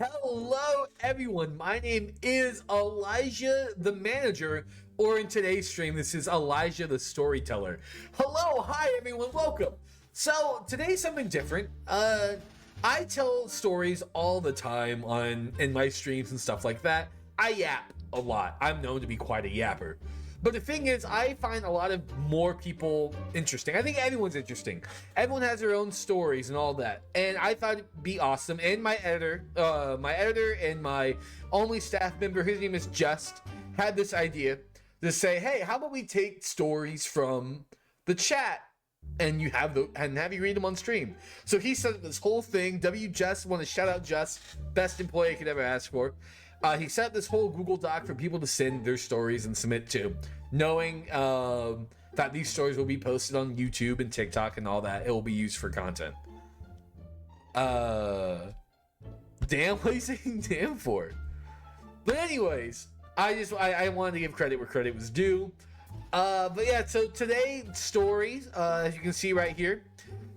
Hello, everyone. My name is Elijah the Manager, or in today's stream, this is Elijah the Storyteller. Hello, hi, everyone. Welcome. So today's something different. I tell stories all the time in my streams and stuff like that. I yap a lot. I'm known to be quite a yapper. But the thing is, I find a lot of more people interesting. I think everyone's interesting. Everyone has their own stories and all that. And I thought it'd be awesome. And my editor and my only staff member, his name is Just, had this idea to say, hey, how about we take stories from the chat and have you read them on stream. So he set up this whole thing. Just want to shout out Just, best employee I could ever ask for. He set up this whole Google Doc for people to send their stories and submit to, knowing that these stories will be posted on YouTube and TikTok and all that. It will be used for content. Damn, what are you saying damn for? But anyways, I wanted to give credit where credit was due. But yeah, so today's stories, as you can see right here,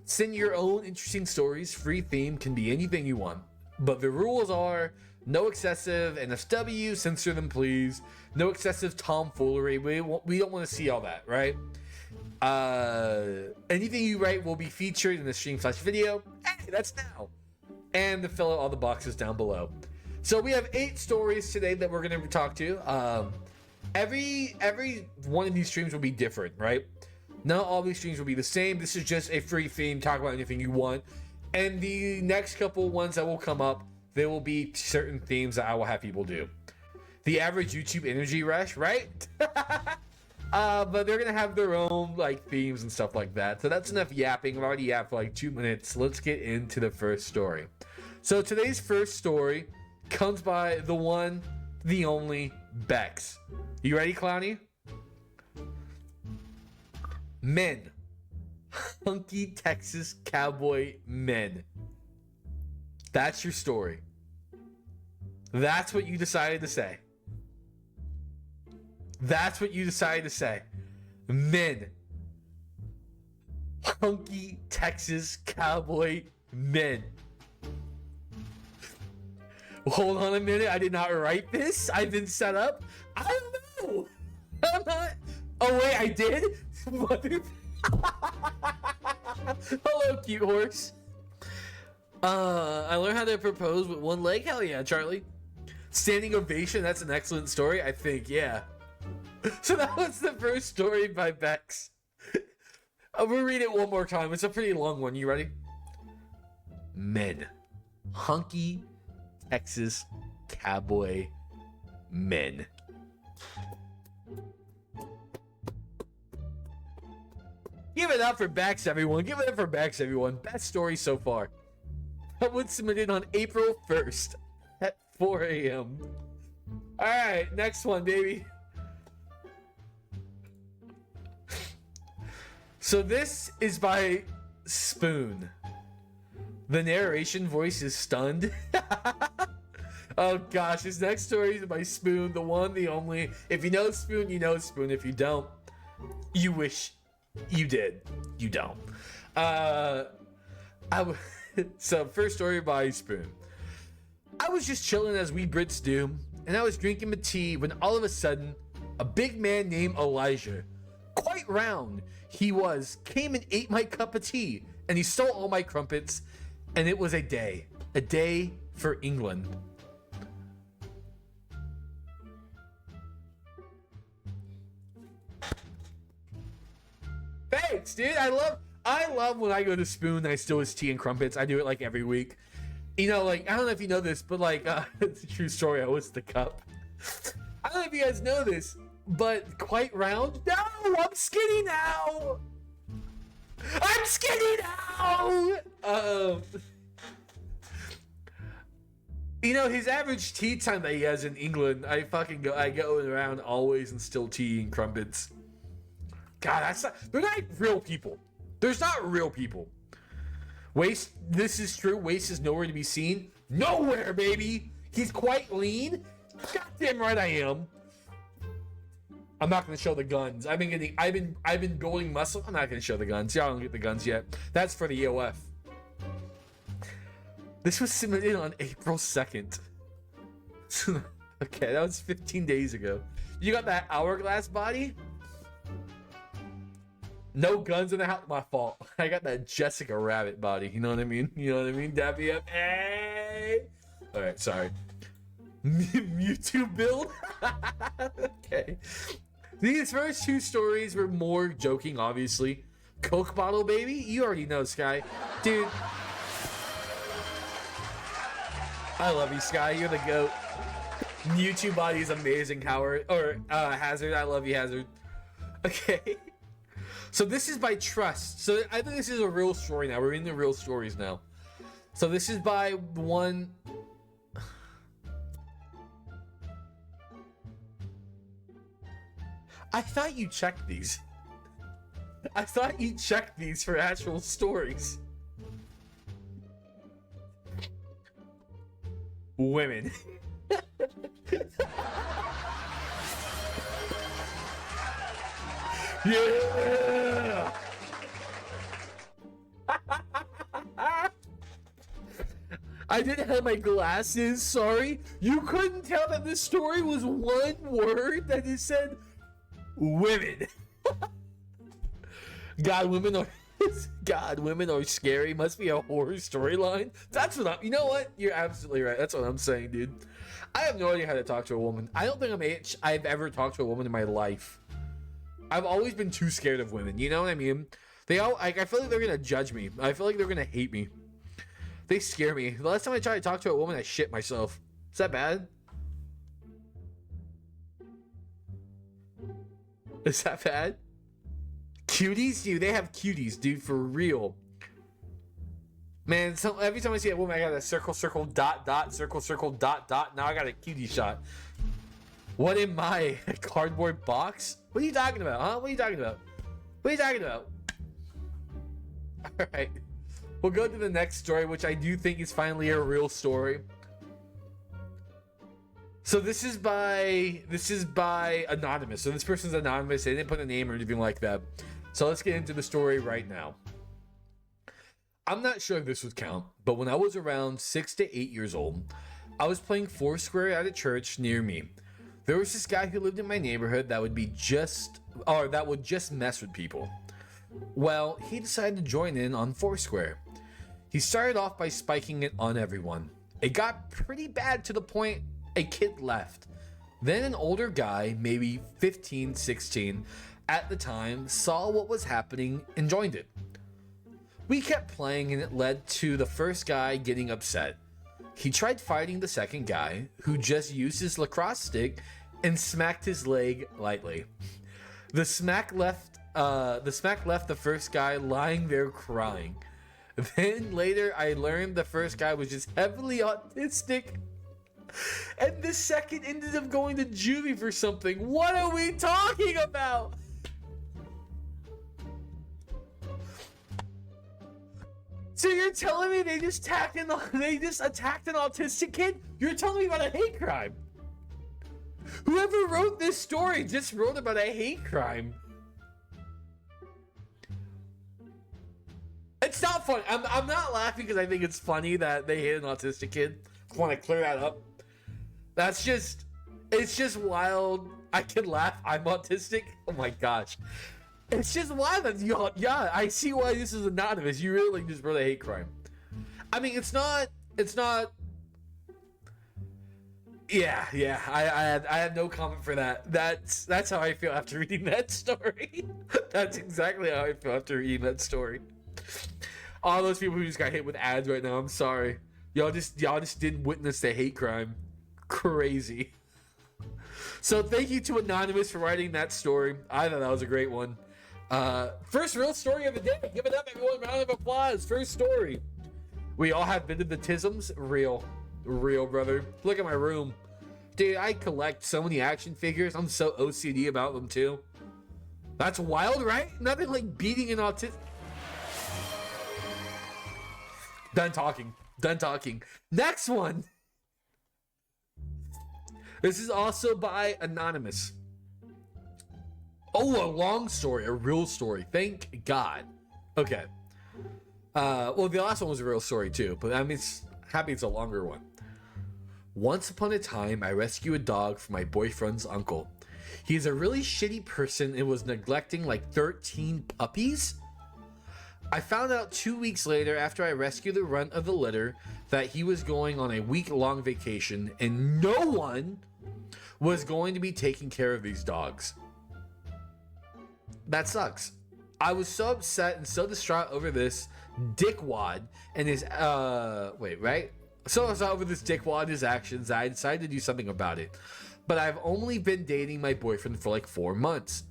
send your own interesting stories. Free theme can be anything you want. But the rules are no excessive NSW, censor them please. No excessive tomfoolery. We don't want to see all that, right? Anything you write will be featured in the stream/video. Hey, that's now. And to fill out all the boxes down below. So we have 8 stories today that we're going to talk to. Every one of these streams will be different, right? Not all these streams will be the same. This is just a free theme. Talk about anything you want. And the next couple ones that will come up, there will be certain themes that I will have people do. The average YouTube energy rush, right? But they're gonna have their own themes and stuff like that. So that's enough yapping. I've already yapped for 2 minutes. Let's get into the first story. So today's first story comes by the one, the only Bex. You ready, Clowny? Men. Hunky Texas cowboy men. That's your story. That's what you decided to say. That's what you decided to say. Men. Hunky Texas cowboy men. Hold on a minute. I did not write this. I've been set up. I don't know. I'm not. Oh, wait, I did? Hello, cute horse. I learned how to propose with one leg. Hell yeah, Charlie. Standing ovation. That's an excellent story, I think. Yeah. So that was the first story by Bex. We'll read it one more time. It's a pretty long one. You ready? Men. Hunky Texas cowboy men. Give it up for Bex, everyone. Give it up for Bex, everyone. Best story so far. That was submitted on April 1st at 4 a.m. Alright, next one, baby. So this is by Spoon. The narration voice is stunned. Oh gosh, this next story is by Spoon, the one, the only. If you know Spoon, you know Spoon. If you don't, you wish you did. You don't. So first story by Spoon. I was just chilling as we Brits do, and I was drinking my tea when all of a sudden, a big man named Elijah, quite round he was, came and ate my cup of tea, and he stole all my crumpets, and it was a day for England. Thanks, dude. I love when I go to Spoon and I steal his tea and crumpets. I do it every week. You know, I don't know if you know this, but it's a true story. I was the cup. I don't know if you guys know this, but quite round. No, I'm skinny now. I'm skinny now. You know, his average tea time that he has in England, I go around always and steal tea and crumpets. God, they're not real people. There's not real people. Waste, this is true. Waste is nowhere to be seen. Nowhere, baby. He's quite lean. Goddamn right I am. I'm not gonna show the guns. I've been building muscle. I'm not gonna show the guns. Y'all don't get the guns yet. That's for the EOF. This was submitted on April 2nd. Okay, that was 15 days ago. You got that hourglass body? No guns in the house. My fault. I got that Jessica Rabbit body. You know what I mean? You know what I mean? Dab me up. Hey! Alright, sorry. Mewtwo build? Okay. These first two stories were more joking, obviously. Coke bottle baby? You already know, Sky. Dude. I love you, Sky. You're the GOAT. Mewtwo body is amazing, Howard. Or, Hazard. I love you, Hazard. Okay. So this is by Trust. So I think this is a real story now. We're in the real stories now. So this is by one... I thought you checked these. I thought you checked these for actual stories. Women. Yeah. I didn't have my glasses, sorry. You couldn't tell that this story was one word that it said women. God, women are scary. Must be a horror storyline. That's what I'm, you know what? You're absolutely right. That's what I'm saying, dude. I have no idea how to talk to a woman. I don't think I've ever talked to a woman in my life. I've always been too scared of women. You know what I mean? I feel like they're gonna judge me. I feel like they're gonna hate me. They scare me. The last time I tried to talk to a woman, I shit myself. Is that bad? Is that bad? Cuties? Dude, they have cuties, dude, for real. Man, so every time I see a woman, I got a circle, circle, dot, dot, circle, circle, dot, dot. Now I got a cutie shot. What am I? A cardboard box? What are you talking about, huh? What are you talking about? What are you talking about? Alright. We'll go to the next story, which I do think is finally a real story. So this is by anonymous. So this person's anonymous. They didn't put a name or anything like that. So let's get into the story right now. I'm not sure if this would count, but when I was around 6 to 8 years old, I was playing Foursquare at a church near me. There was this guy who lived in my neighborhood that would just mess with people. Well, he decided to join in on Foursquare. He started off by spiking it on everyone. It got pretty bad to the point a kid left. Then an older guy, maybe 15, 16 at the time, saw what was happening and joined it. We kept playing and it led to the first guy getting upset. He tried fighting the second guy, who just used his lacrosse stick and smacked his leg lightly. The smack left the first guy lying there crying. Then later I learned the first guy was just heavily autistic, and the second ended up going to juvie for something. What are we talking about? So you're telling me they just attacked an autistic kid? You're telling me about a hate crime? Whoever wrote this story just wrote about a hate crime. It's not funny. I'm not laughing because I think it's funny that they hit an autistic kid. I want to clear that up. It's just wild. I can laugh. I'm autistic. Oh my gosh. It's just wild that yeah, I see why this is anonymous. You really just wrote a hate crime. I mean, it's not. Yeah. I had no comment for that. That's how I feel after reading that story. That's exactly how I feel after reading that story. All those people who just got hit with ads right now, I'm sorry. Y'all just didn't witness the hate crime. Crazy. So thank you to Anonymous for writing that story. I thought that was a great one. First real story of the day. Give it up, everyone. Round of applause. First story. We all have been to the tisms. Real, brother. Look at my room. Dude, I collect so many action figures. I'm so OCD about them too. That's wild, right? Nothing like beating an autistic. Done talking. Next one. This is also by Anonymous. Oh, a long story, a real story. Thank God. Okay. Well, the last one was a real story too, but I mean, Happy it's a longer one. Once upon a time, I rescued a dog from my boyfriend's uncle. He is a really shitty person and was neglecting like 13 puppies. I found out 2 weeks later after I rescued the runt of the litter that he was going on a week-long vacation and no one was going to be taking care of these dogs. That sucks. I was so upset and so distraught over this dickwad and his, So I was over this dickwad and his actions that I decided to do something about it. But I've only been dating my boyfriend for like 4 months.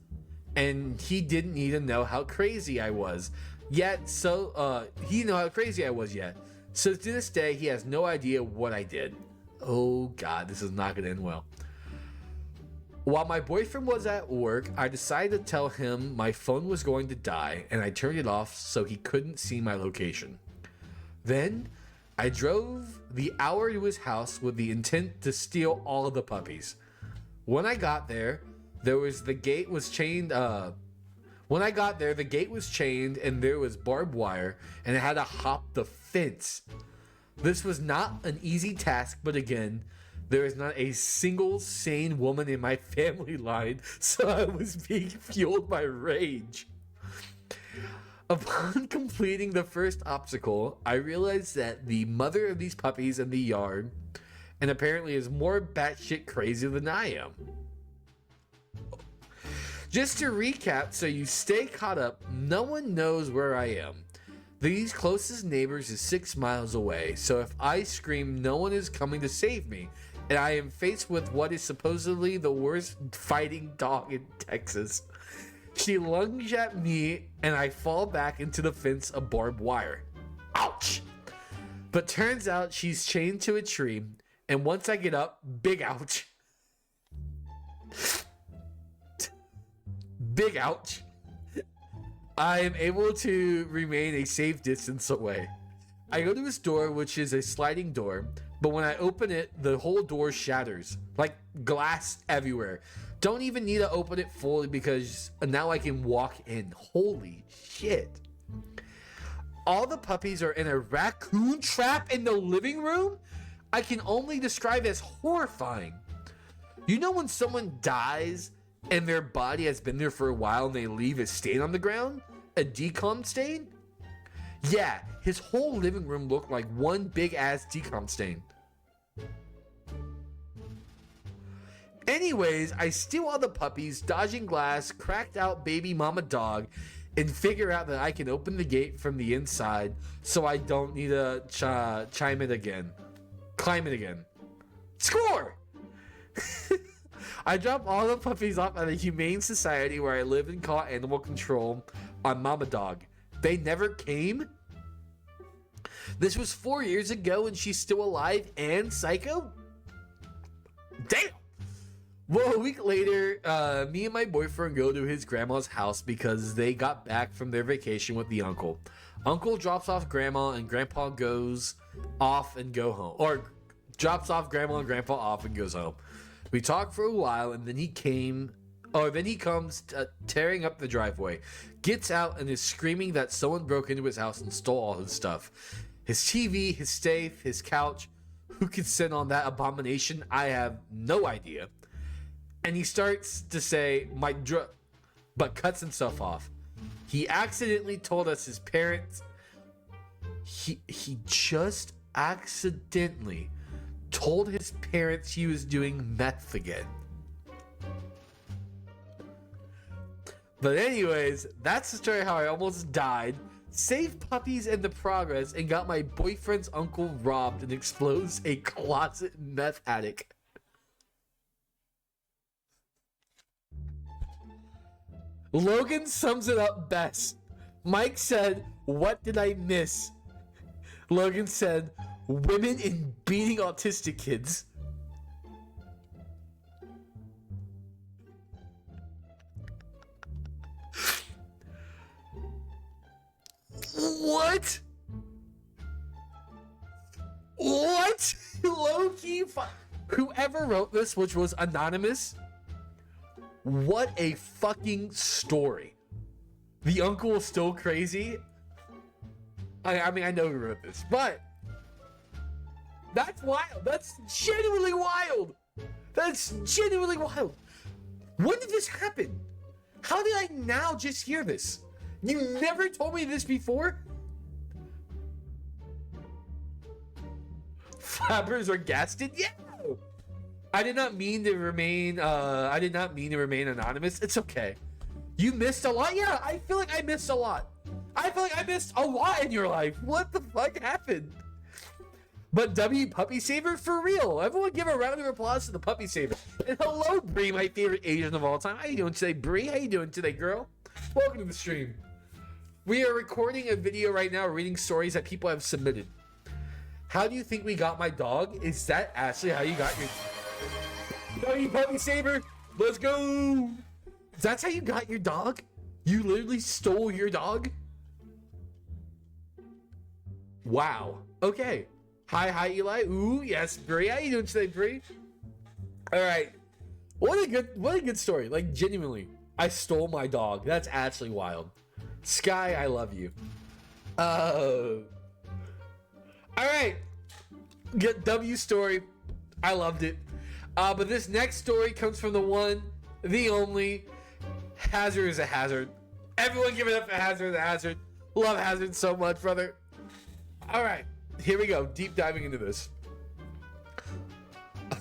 And he didn't need to know how crazy I was yet. So he didn't know how crazy I was yet. So to this day, he has no idea what I did. Oh God, this is not gonna end well. While my boyfriend was at work, I decided to tell him my phone was going to die and I turned it off so he couldn't see my location. Then I drove the hour to his house with the intent to steal all of the puppies. When I got there, the gate was chained and there was barbed wire and I had to hop the fence. This was not an easy task, but again, there is not a single sane woman in my family line, so I was being fueled by rage. Upon completing the first obstacle, I realized that the mother of these puppies in the yard and apparently is more batshit crazy than I am. Just to recap, so you stay caught up, no one knows where I am. These closest neighbors is 6 miles away, so if I scream, no one is coming to save me, and I am faced with what is supposedly the worst fighting dog in Texas. She lunges at me, and I fall back into the fence of barbed wire. Ouch! But turns out she's chained to a tree, and once I get up, big ouch. Big ouch. I am able to remain a safe distance away. I go to his door, which is a sliding door, but when I open it, the whole door shatters. Like glass everywhere. Don't even need to open it fully because now I can walk in. Holy shit. All the puppies are in a raccoon trap in the living room? I can only describe as horrifying. You know when someone dies and their body has been there for a while and they leave a stain on the ground? A decom stain? Yeah, his whole living room looked like one big ass decom stain. Anyways, I steal all the puppies, dodging glass, cracked out baby mama dog, and figure out that I can open the gate from the inside so I don't need to climb it again. Score! I drop all the puppies off at a humane society where I live and call animal control on mama dog. They never came? This was 4 years ago and she's still alive and psycho? Damn! Well, a week later, me and my boyfriend go to his grandma's house because they got back from their vacation with the uncle. Uncle drops off grandma and grandpa goes off and go home. Or drops off grandma and grandpa off and goes home. We talk for a while and then he comes tearing up the driveway, gets out and is screaming that someone broke into his house and stole all his stuff. His TV, his safe, his couch. Who could sit on that abomination? I have no idea. And he starts to say, but cuts himself off. He accidentally told us his parents. He just accidentally told his parents he was doing meth again. But anyways, that's the story how I almost died, saved puppies in the progress, and got my boyfriend's uncle robbed and explodes a closet meth addict. Logan sums it up best. Mike said, "What did I miss?" Logan said, "Women in beating autistic kids." What? What? Low-key whoever wrote this, which was anonymous, what a fucking story. The uncle is still crazy. I mean, I know who wrote this, but That's wild. That's genuinely wild. That's genuinely wild. When did this happen? How did I now just hear this? You never told me this before? Flappers are gasted? Yeah. I did not mean to remain anonymous. It's okay. You missed a lot? Yeah, I feel like I missed a lot. I feel like I missed a lot in your life. What the fuck happened? But W Puppy Saver for real. Everyone give a round of applause to the Puppy Saver. And hello, Bree, my favorite Asian of all time. How you doing today, Bree? How you doing today, girl? Welcome to the stream. We are recording a video right now, reading stories that people have submitted. How do you think we got my dog? Is that actually how you got your W Puppy Saver? Let's go. That's how you got your dog? You literally stole your dog? Wow. Okay. Hi, Eli. Ooh, yes, Bree. How you doing today, Bree? All right. What a good story. Like, genuinely, I stole my dog. That's actually wild. Sky, I love you. All right. Get W story. I loved it. But this next story comes from the one, the only, Hazard is a Hazard. Everyone give it up for Hazard is a Hazard. Love Hazard so much, brother. All right. Here we go, deep diving into this.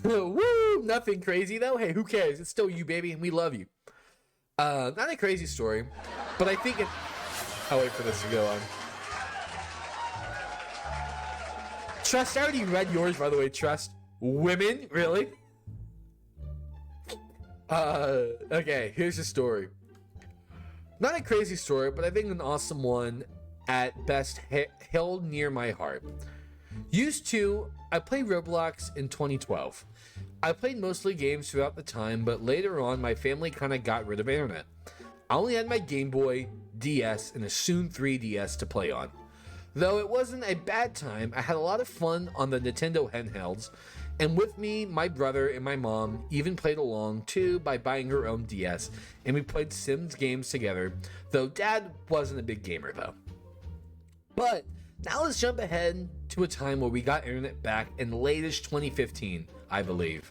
Woo! Nothing crazy though. Hey, who cares? It's still you, baby, and we love you. Not a crazy story, but I think it. I'll wait for this to go on. Trust, I already read yours, by the way. Trust, women, really? Okay. Here's the story. Not a crazy story, but I think an awesome one. At best, held near my heart. I played Roblox in 2012. I played mostly games throughout the time, but later on, my family kind of got rid of internet. I only had my Game Boy, DS, and a soon 3DS to play on. Though it wasn't a bad time, I had a lot of fun on the Nintendo handhelds, and with me, my brother and my mom even played along too by buying her own DS, and we played Sims games together, though Dad wasn't a big gamer though. But now let's jump ahead to a time where we got internet back in latest 2015, I believe.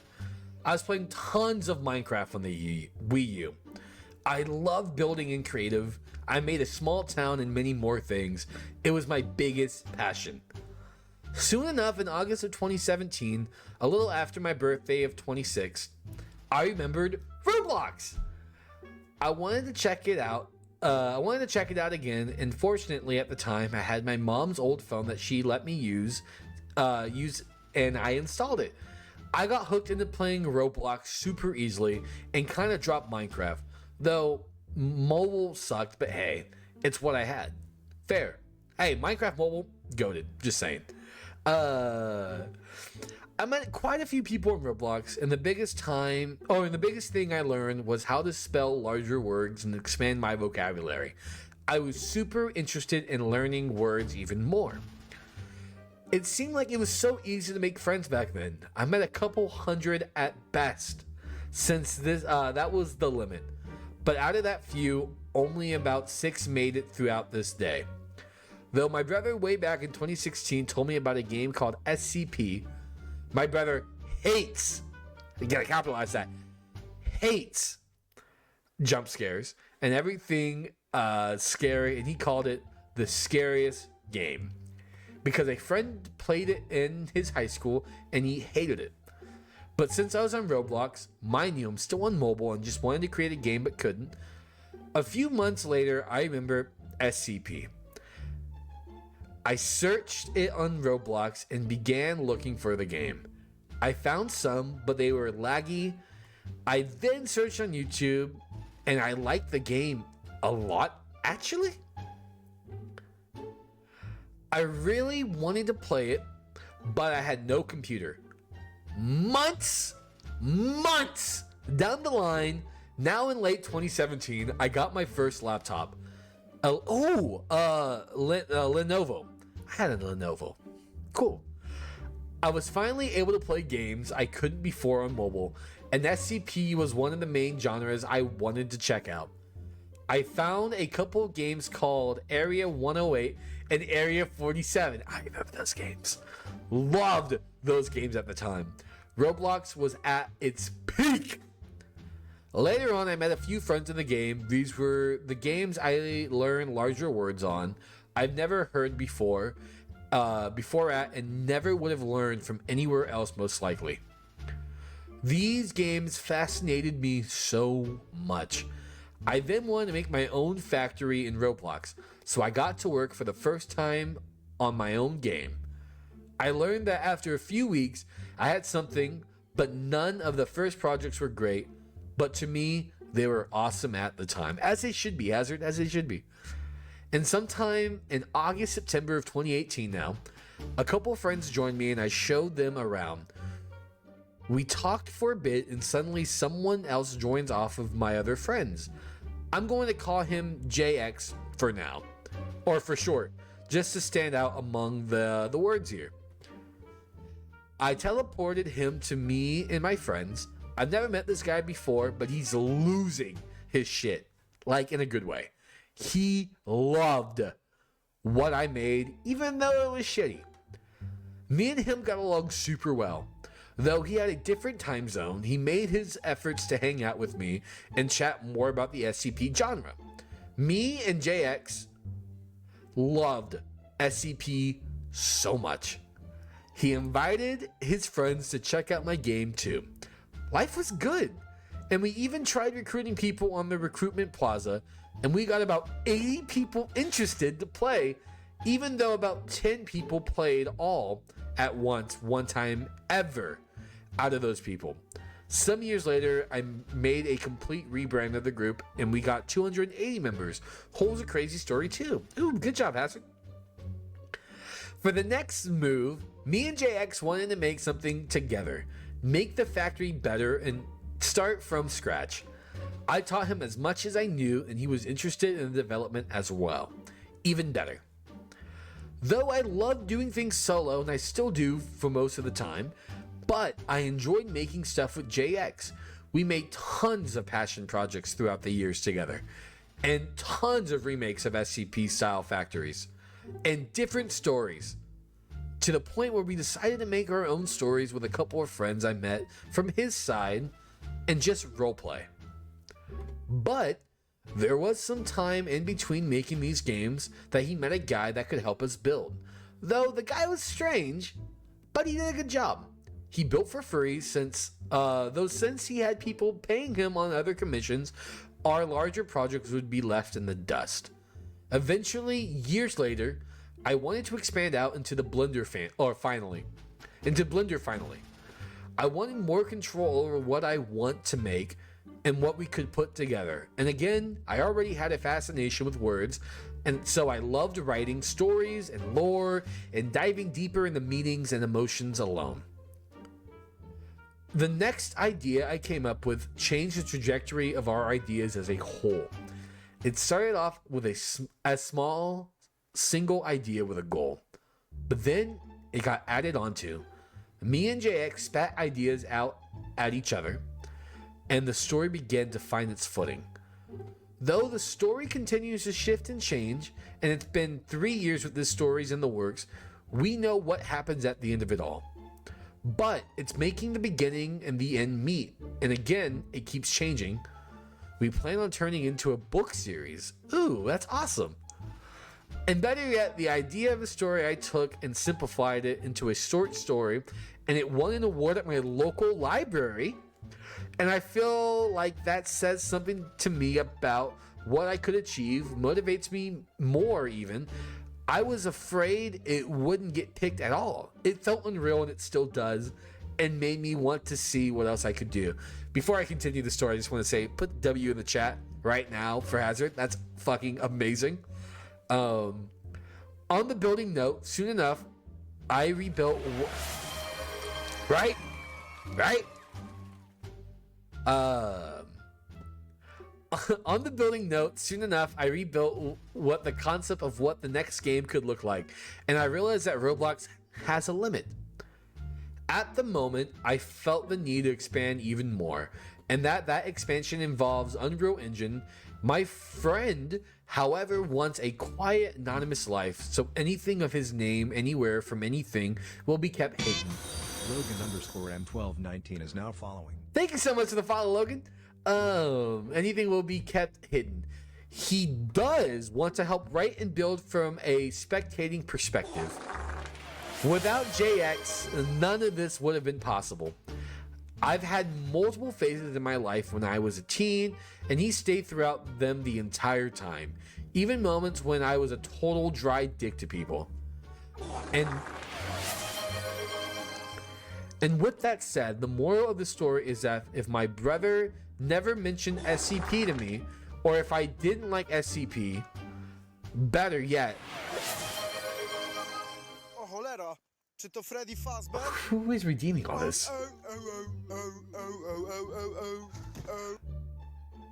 I was playing tons of Minecraft on the Wii U. I love building in creative. I made a small town and many more things. It was my biggest passion. Soon enough, in August of 2017, a little after my birthday of 26, I remembered Roblox. I wanted to check it out again, and fortunately at the time I had my mom's old phone that she let me use, and I installed it. I got hooked into playing Roblox super easily and kind of dropped Minecraft, though mobile sucked, but hey, it's what I had. Fair. Hey, Minecraft mobile, goated, just saying. I met quite a few people in Roblox, and the biggest thing I learned was how to spell larger words and expand my vocabulary. I was super interested in learning words even more. It seemed like it was so easy to make friends back then. I met a couple hundred at best, since that was the limit. But out of that few, only about 6 made it throughout this day. Though my brother way back in 2016 told me about a game called SCP. My brother hates, you gotta capitalize that, hates jump scares and everything scary, and he called it the scariest game because a friend played it in his high school and he hated it. But since I was on Roblox, mind you, I'm still on mobile and just wanted to create a game but couldn't. A few months later, I remember SCP. I searched it on Roblox and began looking for the game. I found some, but they were laggy. I then searched on YouTube, and I liked the game a lot, actually. I really wanted to play it, but I had no computer. Months down the line, now in late 2017, I got my first laptop. Lenovo. I had a Lenovo. Cool. I was finally able to play games I couldn't before on mobile, and SCP was one of the main genres I wanted to check out. I found a couple of games called Area 108 and Area 47. I remember those games. Loved those games at the time. Roblox was at its peak. Later on, I met a few friends in the game. These were the games I learned larger words on. I've never heard before at, and never would have learned from anywhere else, most likely. These games fascinated me so much. I then wanted to make my own factory in Roblox, so I got to work for the first time on my own game. I learned that after a few weeks, I had something, but none of the first projects were great. But to me, they were awesome at the time, as they should be, Hazard, as they should be. And sometime in August, September of 2018 now, a couple of friends joined me and I showed them around. We talked for a bit and suddenly someone else joins off of my other friends. I'm going to call him JX for now, or for short, just to stand out among the words here. I teleported him to me and my friends. I've never met this guy before, but he's losing his shit, like in a good way. He loved what I made, even though it was shitty. Me and him got along super well. Though he had a different time zone, he made his efforts to hang out with me and chat more about the SCP genre. Me and JX loved SCP so much. He invited his friends to check out my game too. Life was good, and we even tried recruiting people on the recruitment plaza, and we got about 80 people interested to play, even though about 10 people played all at once, one time ever out of those people. Some years later, I made a complete rebrand of the group, and we got 280 members. Holds a crazy story too. Ooh, good job, Hazard. For the next move, me and JX wanted to make something together. Make the factory better and start from scratch. I taught him as much as I knew, and he was interested in the development as well. Even better. Though I love doing things solo, and I still do for most of the time, but I enjoyed making stuff with JX. We made tons of passion projects throughout the years together, and tons of remakes of SCP style factories, and different stories. To the point where we decided to make our own stories with a couple of friends I met from his side and just roleplay. But there was some time in between making these games that he met a guy that could help us build. Though the guy was strange, but he did a good job. He built for free since he had people paying him on other commissions, our larger projects would be left in the dust. Eventually, years later, I wanted to expand out into Blender finally. I wanted more control over what I want to make and what we could put together. And again, I already had a fascination with words, and so I loved writing stories and lore and diving deeper in the meanings and emotions alone. The next idea I came up with changed the trajectory of our ideas as a whole. It started off with a small single idea with a goal, but then it got added onto. Me and JX spat ideas out at each other, and the story began to find its footing. Though the story continues to shift and change, and it's been 3 years with this stories in the works, we know what happens at the end of it all. But it's making the beginning and the end meet, and again, it keeps changing. We plan on turning into a book series. Ooh, that's awesome. And better yet, the idea of the story I took and simplified it into a short story, and it won an award at my local library. And I feel like that says something to me about what I could achieve, motivates me more even. I was afraid it wouldn't get picked at all. It felt unreal, and it still does, and made me want to see what else I could do. Before I continue the story, I just want to say, put W in the chat right now for Hazard. That's fucking amazing. On the building note, soon enough, I rebuilt... Right? On the building note, soon enough, I rebuilt what the concept of what the next game could look like, and I realized that Roblox has a limit. At the moment, I felt the need to expand even more, and that expansion involves Unreal Engine. My friend However, wants a quiet, anonymous life, so anything of his name, anywhere, from anything, will be kept hidden. Logan_M1219 is now following. Thank you so much for the follow, Logan. Anything will be kept hidden. He does want to help write and build from a spectating perspective. Without JX, none of this would have been possible. I've had multiple phases in my life when I was a teen, and he stayed throughout them the entire time. Even moments when I was a total dry dick to people. And with that said, the moral of the story is that if my brother never mentioned SCP to me, or if I didn't like SCP, better yet, who is redeeming all this?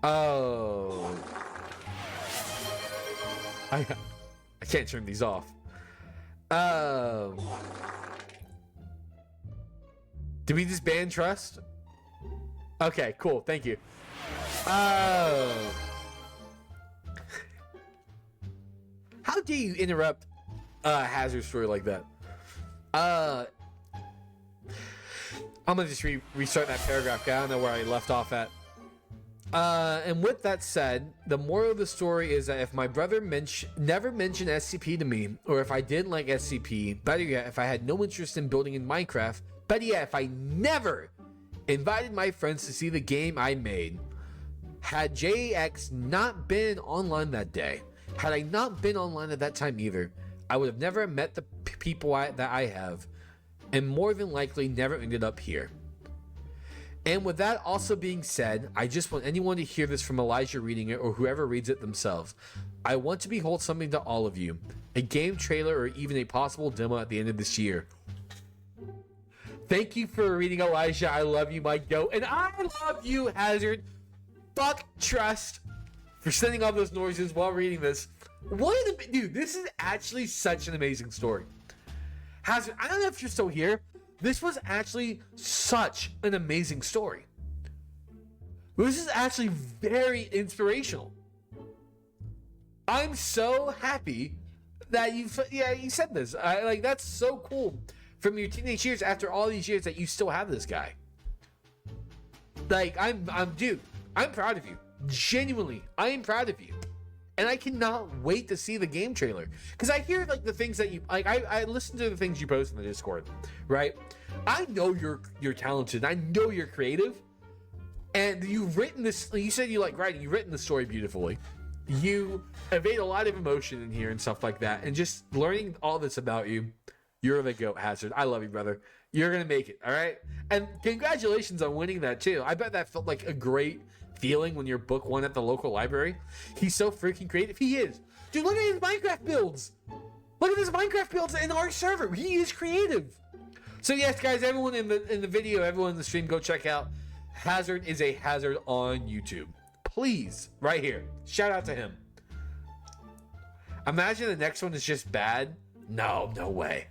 Oh. I can't turn these off. Did we just ban trust? Okay, cool. Thank you. How do you interrupt a Hazard story like that? I'm gonna just restart that paragraph. I don't know where I left off at. And with that said, the moral of the story is that if my brother never mentioned SCP to me, or if I didn't like SCP, better yet, if I had no interest in building in Minecraft, better yet, if I never invited my friends to see the game I made, had JX not been online that day, had I not been online at that time either, I would have never met the people that I have, and more than likely never ended up here. And with that also being said, I just want anyone to hear this from Elijah reading it, or whoever reads it themselves. I want to behold something to all of you, a game trailer or even a possible demo at the end of this year. Thank you for reading, Elijah. I love you, my goat. And I love you, Hazard. Fuck trust for sending all those noises while reading this. Dude, this is actually such an amazing story. Hazard, I don't know if you're still here. This was actually such an amazing story. This is actually very inspirational. I'm so happy that you said this. That's so cool. From your teenage years, after all these years, that you still have this guy. Dude, I'm proud of you. Genuinely, I am proud of you. And I cannot wait to see the game trailer. Because I hear the things that you I listen to the things you post in the Discord, right? I know you're talented. I know you're creative. And you've written this, you said you like writing, you've written the story beautifully. You evade a lot of emotion in here and stuff like that. And just learning all this about you, you're the GOAT, Hazard. I love you, brother. You're gonna make it, all right? And congratulations on winning that too. I bet that felt like a great feeling when your book won at the local library. He's so freaking creative. He is. Dude, look at his Minecraft builds. Look at his Minecraft builds in our server. He is creative. So yes, guys, everyone in the video, everyone in the stream, go check out Hazard is a Hazard on YouTube. Please, right here. Shout out to him. Imagine the next one is just bad. No way.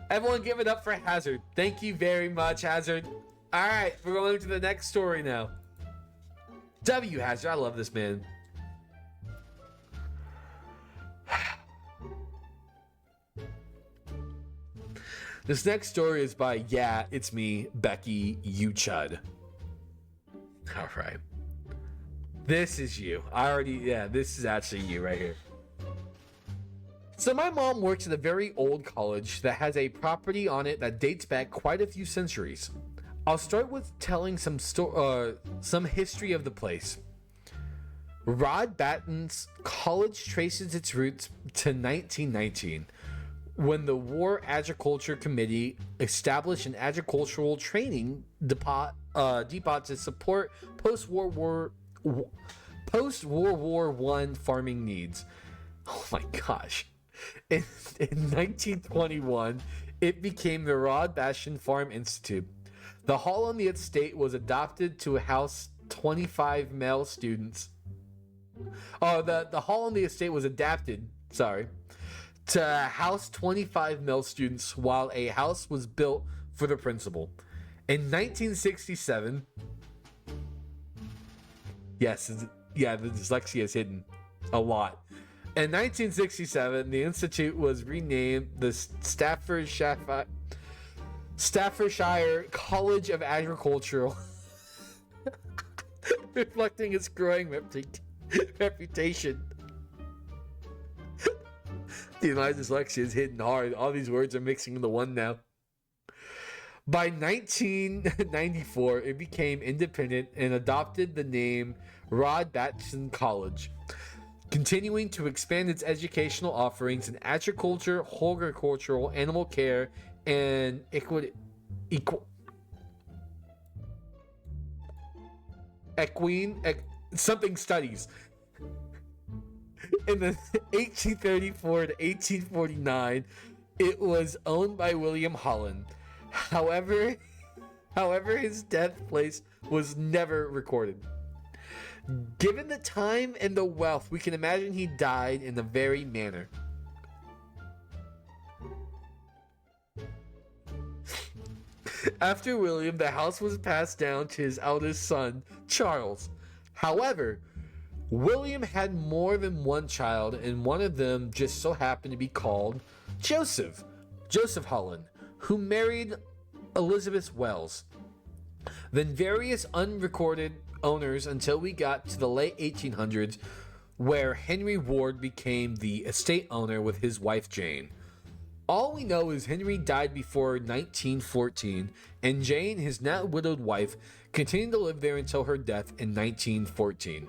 Everyone give it up for Hazard. Thank you very much, Hazard. All right, we're going to the next story now. W Hazard, I love this man. This next story is by, yeah, it's me, Becky, you Chud. All right. This is you. This is actually you right here. So my mom works at a very old college that has a property on it that dates back quite a few centuries. I'll start with telling some history of the place. Rod Batten's college traces its roots to 1919, when the War Agriculture Committee established an agricultural training depot to support post-World War I farming needs. Oh my gosh. In 1921, it became the Rod Bastion Farm Institute. The hall on the estate was adopted to house 25 male students. The hall on the estate was adapted, to house 25 male students while a house was built for the principal. In 1967, yes, Yeah, the dyslexia is hidden a lot. In 1967, the institute was renamed the Staffordshire College of Agricultural, reflecting its growing reputation. The dyslexia is hitting hard. All these words are mixing into one now. By 1994, it became independent and adopted the name Rodbatson College, continuing to expand its educational offerings in agriculture, horticultural, animal care, and something studies. In the 1834 to 1849, it was owned by William Holland. However, his death place was never recorded. Given the time and the wealth, we can imagine he died in the very manner. After William, the house was passed down to his eldest son, Charles. However, William had more than one child, and one of them just so happened to be called Joseph Holland, who married Elizabeth Wells. Then various unrecorded owners until we got to the late 1800s, where Henry Ward became the estate owner with his wife Jane. All we know is Henry died before 1914, and Jane, his now widowed wife, continued to live there until her death in 1914.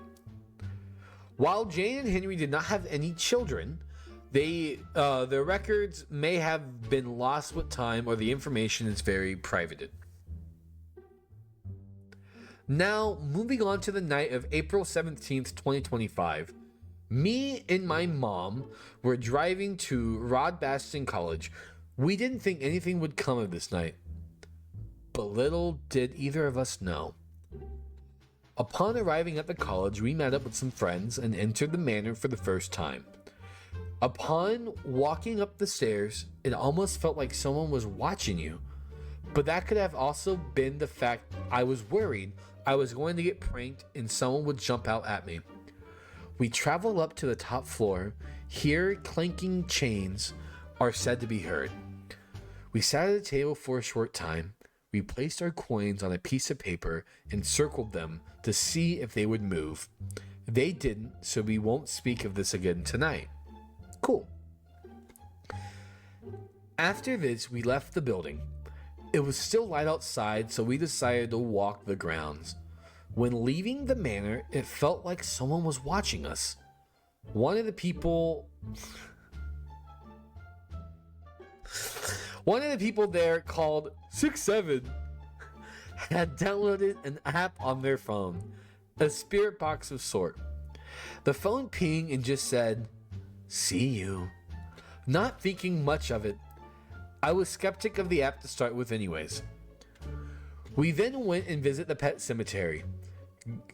While Jane and Henry did not have any children, their records may have been lost with time, or the information is very privated. Now, moving on to the night of April 17th, 2025, me and my mom were driving to Rodbatson College. We didn't think anything would come of this night, but little did either of us know. Upon arriving at the college, we met up with some friends and entered the manor for the first time. Upon walking up the stairs, it almost felt like someone was watching you, but that could have also been the fact I was worried I was going to get pranked and someone would jump out at me. We travel up to the top floor. Here, clanking chains are said to be heard. We sat at a table for a short time. We placed our coins on a piece of paper and circled them to see if they would move. They didn't, so we won't speak of this again tonight. Cool. After this, we left the building. It was still light outside, so we decided to walk the grounds. When leaving the manor, it felt like someone was watching us. One of the people there, called 67, had downloaded an app on their phone, a spirit box of sort. The phone pinged and just said, "See you." Not thinking much of it, I was skeptic of the app to start with anyways. We then went and visited the pet cemetery.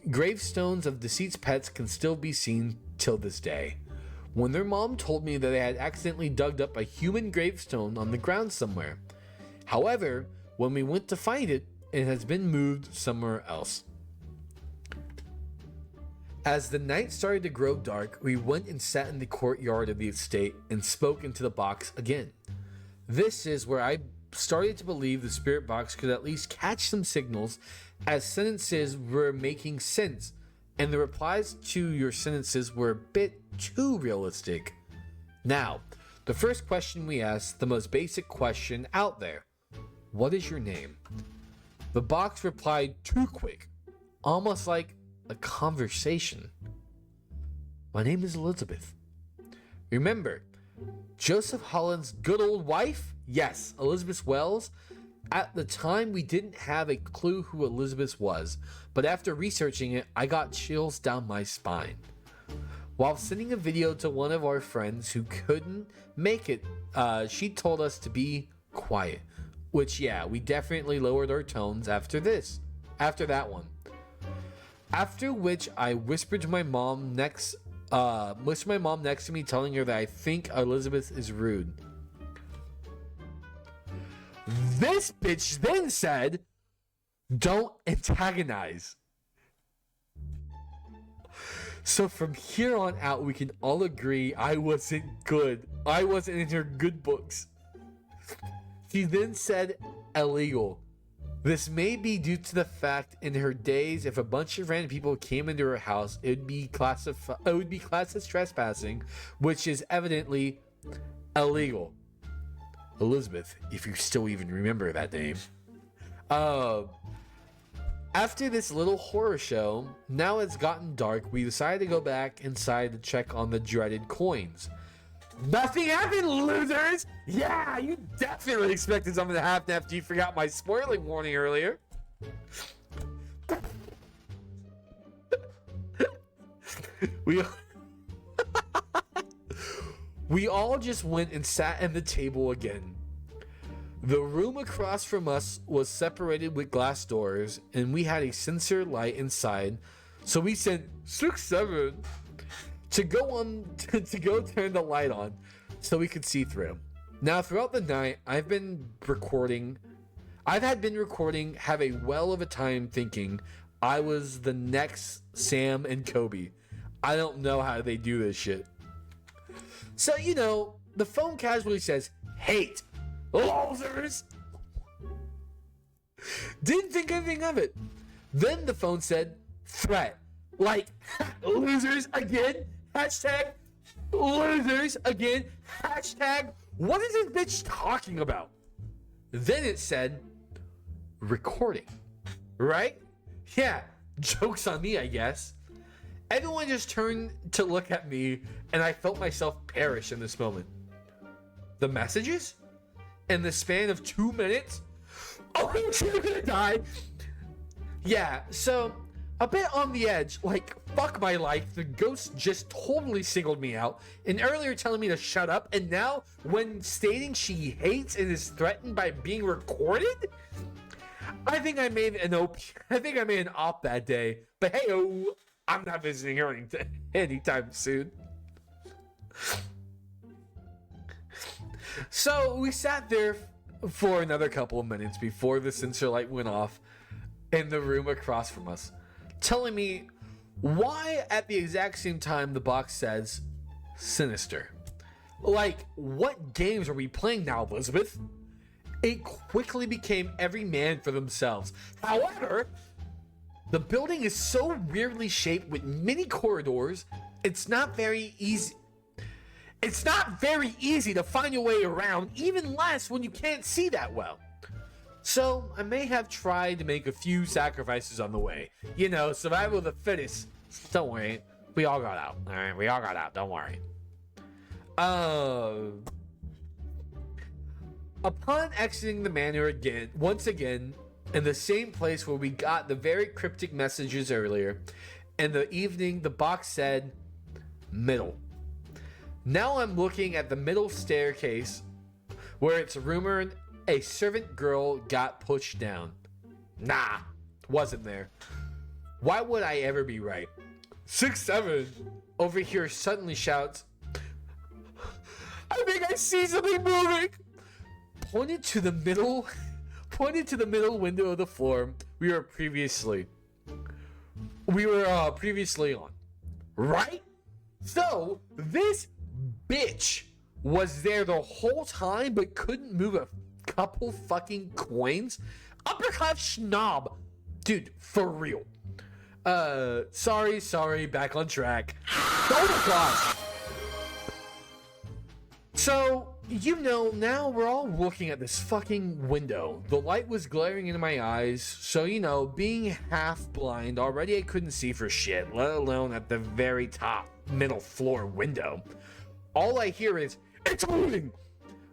Gravestones of deceased pets can still be seen till this day. When their mom told me that they had accidentally dug up a human gravestone on the ground somewhere. However, when we went to find it, it has been moved somewhere else. As the night started to grow dark, we went and sat in the courtyard of the estate and spoke into the box again. This is where I started to believe the spirit box could at least catch some signals, as sentences were making sense, and the replies to your sentences were a bit too realistic. Now, the first question we asked, the most basic question out there: what is your name? The box replied too quick, almost like a conversation. My name is Elizabeth. Remember, Joseph Holland's good old wife? Yes, Elizabeth Wells. At the time, we didn't have a clue who Elizabeth was, but after researching it, I got chills down my spine. While sending a video to one of our friends who couldn't make it, she told us to be quiet, which, yeah, we definitely lowered our tones after that one. After which, I whispered to my mom next to me, telling her that I think Elizabeth is rude. This bitch then said, "Don't antagonize." So from here on out, we can all agree I wasn't good. I wasn't in her good books. She then said illegal. This may be due to the fact in her days, if a bunch of random people came into her house, it would be classed as trespassing, which is evidently illegal. Elizabeth, if you still even remember that name. After this little horror show, now it's gotten dark, we decided to go back inside to check on the dreaded coins. Nothing happened, losers! Yeah, you definitely expected something to happen after you forgot my spoiling warning earlier. We all just went and sat at the table again. The room across from us was separated with glass doors, and we had a sensor light inside, so we sent 6-7 to go turn the light on so we could see through. Now, throughout the night, I've been recording, have a well of a time thinking I was the next Sam and Kobe. I don't know how they do this shit. So, you know, the phone casually says, hate, losers. Didn't think anything of it. Then the phone said, threat. Like, losers again? Hashtag losers again? Hashtag, what is this bitch talking about? Then it said, recording. Right? Yeah, joke's on me, I guess. Everyone just turned to look at me, and I felt myself perish in this moment. The messages? In the span of 2 minutes? Oh, you're gonna die! Yeah, so, a bit on the edge, like, fuck my life, the ghost just totally singled me out, and earlier telling me to shut up, and now, when stating she hates and is threatened by being recorded? I think I made an op that day, but hey, I'm not visiting her anytime soon. So we sat there for another couple of minutes before the sensor light went off in the room across from us, telling me why at the exact same time the box says sinister. Like, what games are we playing now, Elizabeth? It quickly became every man for themselves. However, the building is so weirdly shaped with many corridors, it's not very easy to find your way around, even less when you can't see that well. So, I may have tried to make a few sacrifices on the way. You know, survival of the fittest. Don't worry, we all got out. Alright, we all got out, don't worry. Upon exiting the manor once again, in the same place where we got the very cryptic messages earlier, in the evening, the box said, middle. Now I'm looking at the middle staircase, where it's rumored a servant girl got pushed down. Nah, wasn't there. Why would I ever be right? 6-7 over here suddenly shouts, I think I see something moving. Pointed to the middle window of the floor we were previously on. Right? So this bitch was there the whole time but couldn't move a couple fucking coins? Uppercut schnob. Dude, for real. Sorry, back on track. Oh my gosh. So, you know, now we're all looking at this fucking window. The light was glaring into my eyes, so, you know, being half blind, already I couldn't see for shit, let alone at the very top middle floor window. All I hear is, it's moving!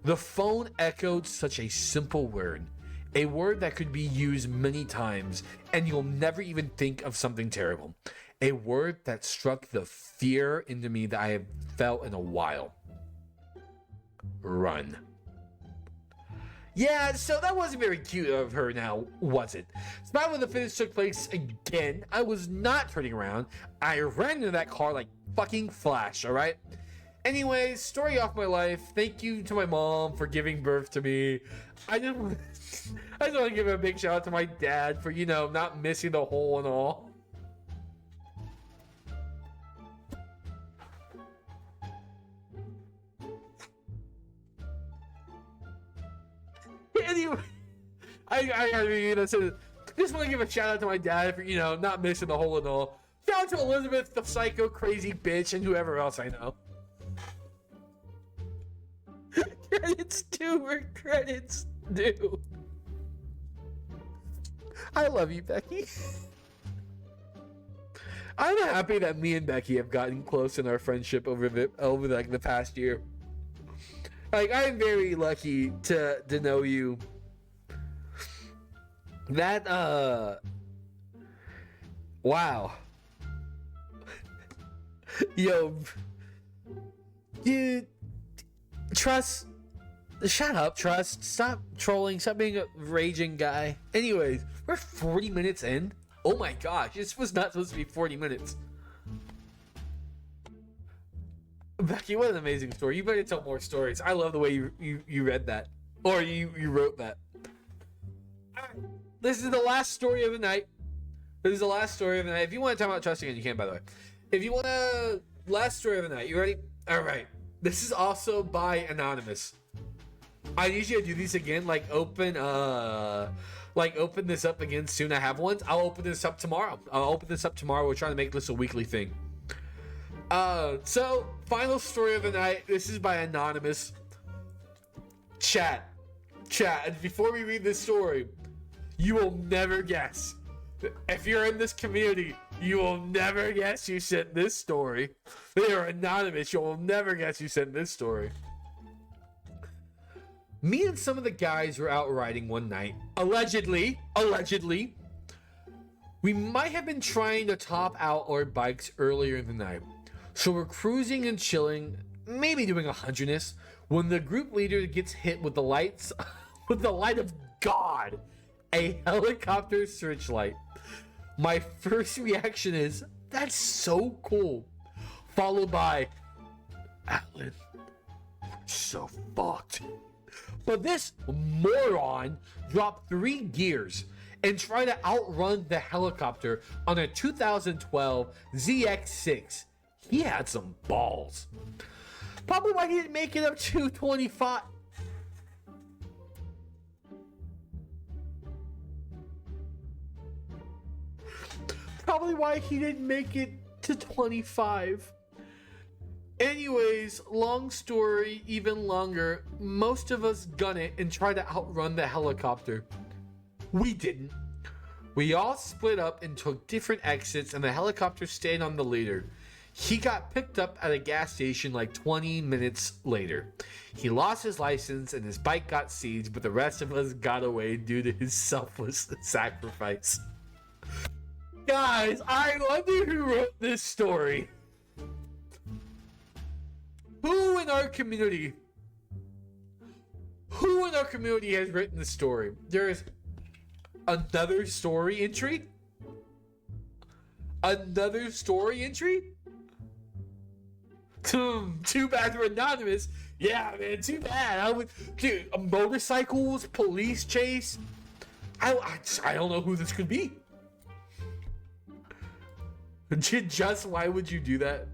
The phone echoed such a simple word. A word that could be used many times, and you'll never even think of something terrible. A word that struck the fear into me that I have felt in a while. Run. Yeah, so that wasn't very cute of her now, was it? Spot when the finish took place again, I was not turning around. I ran into that car like fucking Flash, alright? Anyways, story off my life. Thank you to my mom for giving birth to me. I just want to give a big shout out to my dad for, you know, not missing the hole and all. Anyway, I just want to give a shout out to my dad for, not missing the hole and all. Shout out to Elizabeth, the psycho crazy bitch, and whoever else I know. Credits due where credits due. I love you, Becky. I'm happy that me and Becky have gotten close in our friendship over the past year. Like, I'm very lucky to know you. That wow. Yo, dude, Trust, shut up, Trust. Stop trolling. Stop being a raging guy. Anyways, we're 40 minutes in. Oh my gosh, this was not supposed to be 40 minutes. Becky, what an amazing story. You better tell more stories. I love the way you read that. Or you wrote that. Alright, this is the last story of the night. This is the last story of the night. If you want to talk about Trust again, you can, by the way. If you want to... Last story of the night. You ready? Alright. This is also by Anonymous. I usually do these again, open this up again soon. I have one. I'll open this up tomorrow. We're trying to make this a weekly thing. So, final story of the night. This is by Anonymous. Chat, and before we read this story, you will never guess. If you're in this community, you will never guess you sent this story. They are anonymous. You will never guess you sent this story. Me and some of the guys were out riding one night. Allegedly. We might have been trying to top out our bikes earlier in the night. So we're cruising and chilling, maybe doing 100ness, when the group leader gets hit with the lights, with the light of God, a helicopter searchlight. My first reaction is, that's so cool. Followed by, Alan, so fucked. But this moron dropped 3 gears and tried to outrun the helicopter on a 2012 ZX6. He had some balls. Probably why he didn't make it up to 25. Probably why he didn't make it to 25. Anyways, long story, even longer. Most of us gun it and try to outrun the helicopter. We didn't. We all split up and took different exits, and the helicopter stayed on the leader. He got picked up at a gas station 20 minutes later. He lost his license and his bike got seized, but the rest of us got away due to his selfless sacrifice. Guys, I wonder who wrote this story. Who in our community has written this story? There's another story entry? Another story entry? Too bad they're anonymous. Yeah, man, too bad. Dude, motorcycles, police chase. I don't know who this could be. Just why would you do that?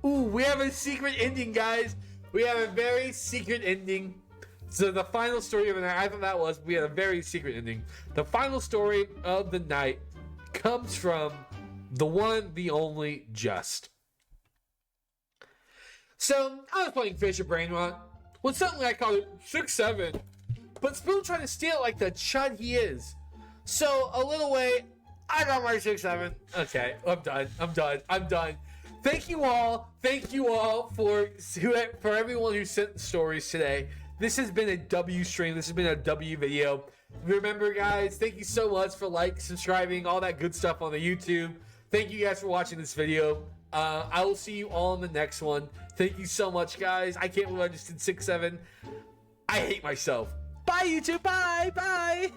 Ooh, we have a secret ending, guys. We have a very secret ending. So the final story of the night, I thought we had a very secret ending. The final story of the night comes from the one, the only, Just. So, I was playing Fisher Brain Rot when something I called it 6-7, but Spoon tried to steal it like the chud he is. So, a little way, I got my 6-7. Okay, I'm done. Thank you all for everyone who sent stories today. This has been a W stream. This has been a W video. Remember, guys, thank you so much for subscribing, all that good stuff on the YouTube. Thank you guys for watching this video. I will see you all in the next one. Thank you so much, guys. I can't believe I just did 6-7. I hate myself. Bye, YouTube. Bye.